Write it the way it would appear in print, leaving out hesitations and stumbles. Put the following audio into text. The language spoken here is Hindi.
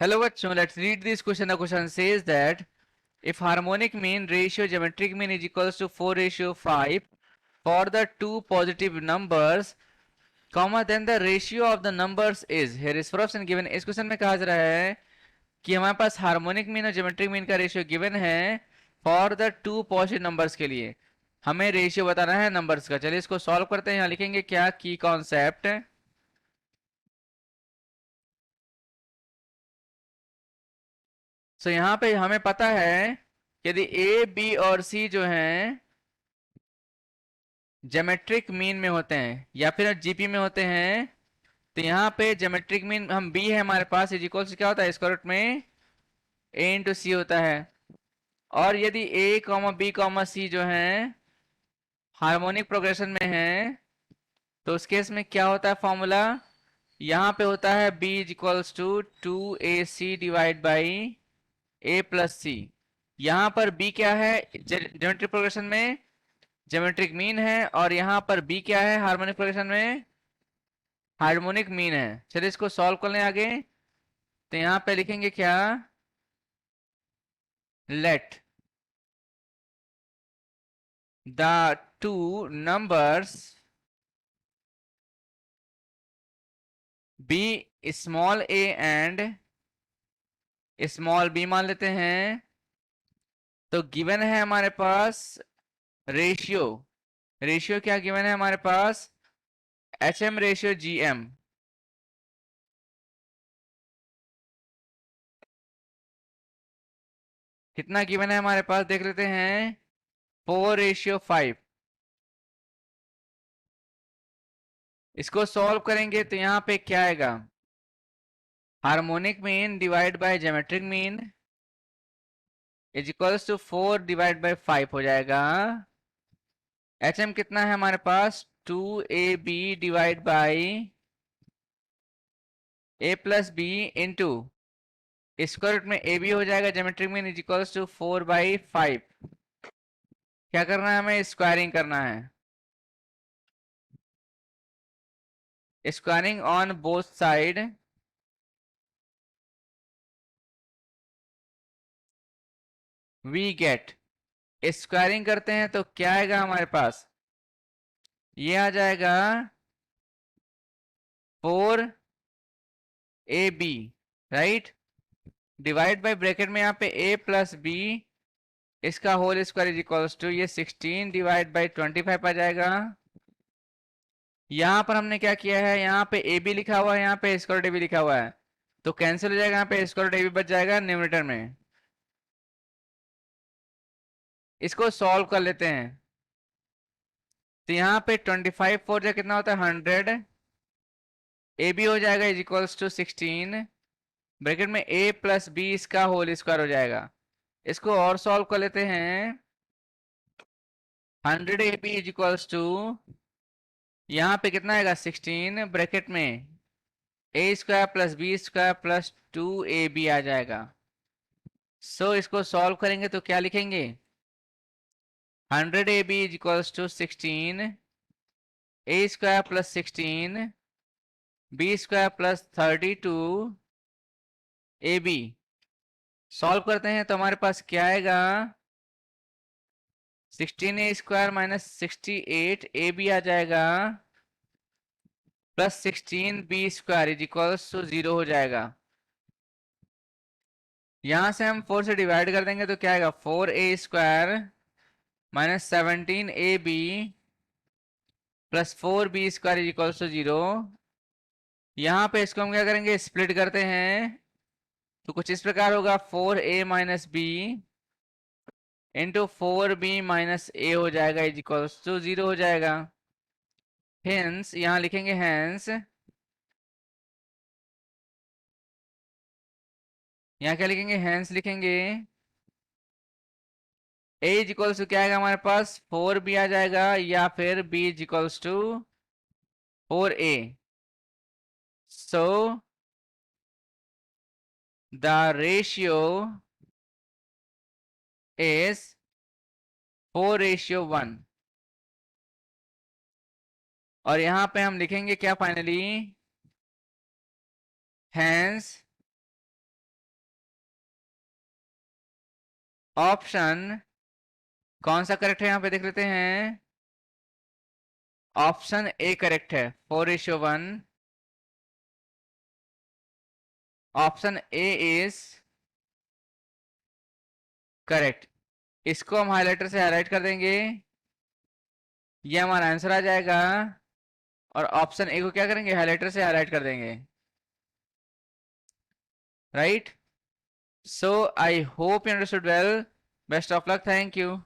Hello bachcho, let's read this question. The question says that if harmonic mean ratio geometric mean is equals to 4:5 for the two positive numbers, comma then the ratio of the numbers is, here is for option given. इस क्वेश्चन में कहा जा रहा है कि हमारे पास हार्मोनिक मीन और ज्योमेट्रिक मीन का रेशियो गिवन है for the two positive numbers के लिए। हमें रेशियो बताना है नंबर्स का। चलिए इसको सॉल्व करते हैं। यहाँ लिखेंगे क्या की कॉन्सेप्ट। सो यहाँ पे हमें पता है कि यदि ए बी और सी जो हैं ज्योमेट्रिक मीन में होते हैं या फिर जीपी में होते हैं, तो यहाँ पे ज्योमेट्रिक मीन हम बी है हमारे पास इज इक्वल क्या होता है, स्क्वायर रूट में ए इंटू सी होता है। और यदि ए कॉमा बी कॉमा सी जो है हार्मोनिक प्रोग्रेशन में है, तो उस केस में क्या होता है फॉर्मूला, यहाँ पे होता है B is equals to 2ac divide by A plus C. यहाँ पर बी क्या है ज्योमेट्रिक प्रोग्रेशन में, ज्योमेट्रिक मीन है, और यहाँ पर बी क्या है हार्मोनिक प्रोग्रेशन में, हार्मोनिक मीन है। चलिए इसको सॉल्व कर लें आगे। तो यहाँ पे लिखेंगे क्या, let the two numbers be small A and small B मान लेते हैं। तो गिवन है हमारे पास रेशियो, रेशियो क्या गिवन है हमारे पास, H M ratio G M. कितना गिवन है हमारे पास देख लेते हैं, 4:5। इसको सॉल्व करेंगे तो यहाँ पे क्या आएगा, harmonic mean divide by geometric mean is equals to 4/5 हो जाएगा। एच एम कितना है हमारे पास, 2ab divide by A plus B into square root में ए बी हो जाएगा। Geometric mean is equals to 4/5। क्या करना है, हमें स्क्वायरिंग करना है। Squaring on both side we get, squaring करते हैं तो क्या आएगा हमारे पास, ये आ जाएगा 4ab, right, divide by bracket में यहाँ पे a प्लस बी इसका whole square is equals to ये 16/25 आ जाएगा। यहाँ पर हमने क्या किया है, यहाँ पे ए बी लिखा हुआ है, यहाँ पे स्क्वायर ए बी लिखा हुआ है, तो कैंसिल हो जाएगा, यहाँ पे स्क्वायर ए बी बच जाएगा न्यूमरेटर में। इसको सॉल्व कर लेते हैं। तो यहाँ पे 25 4 जा कितना होता है 100, ए बी हो जाएगा इज इक्वल्स टू 16, ब्रैकेट में a प्लस बी इसका होल स्क्वायर हो जाएगा। इसको और सॉल्व कर लेते हैं। 100ab इज इक्वल्स टू यहाँ पे कितना आएगा 16, ब्रैकेट में A square plus B square plus 2ab आ जाएगा। सो इसको सॉल्व करेंगे तो क्या लिखेंगे, 100ab is equals to 16 A square plus 16 B square plus 32 A B. Solve करते हैं तो हमारे पास क्या आएगा, 16a square minus 68 A B आ जाएगा plus 16b square is equals to 0 हो जाएगा। यहां से हम 4 से डिवाइड कर देंगे तो क्या आएगा, 4a square minus 17ab plus 4b square is equals to 0। यहाँ पे इसको हम क्या करेंगे, स्प्लिट करते हैं तो कुछ इस प्रकार होगा, 4a minus B into 4b minus A हो जाएगा इज इक्वल्स टू 0 हो जाएगा। हेंस यहाँ लिखेंगे हेंस, यहाँ क्या लिखेंगे, हेंस लिखेंगे a इज इक्वल्स टू क्या आएगा हमारे पास, 4b आ जाएगा, या फिर b is equals to 4a। So the ratio is 4:1। और यहाँ पे हम लिखेंगे क्या फाइनली, हेंस ऑप्शन कौन सा करेक्ट है यहाँ पे देख लेते हैं। ऑप्शन ए करेक्ट है, 4:1। Option A is correct. इसको हम हाइलाइटर से हाईलाइट कर देंगे, ये हमारा आंसर आ जाएगा। और ऑप्शन ए को क्या करेंगे, हाइलाइटर से हाईलाइट कर देंगे। Right. So I hope you understood well. Best of luck, thank you.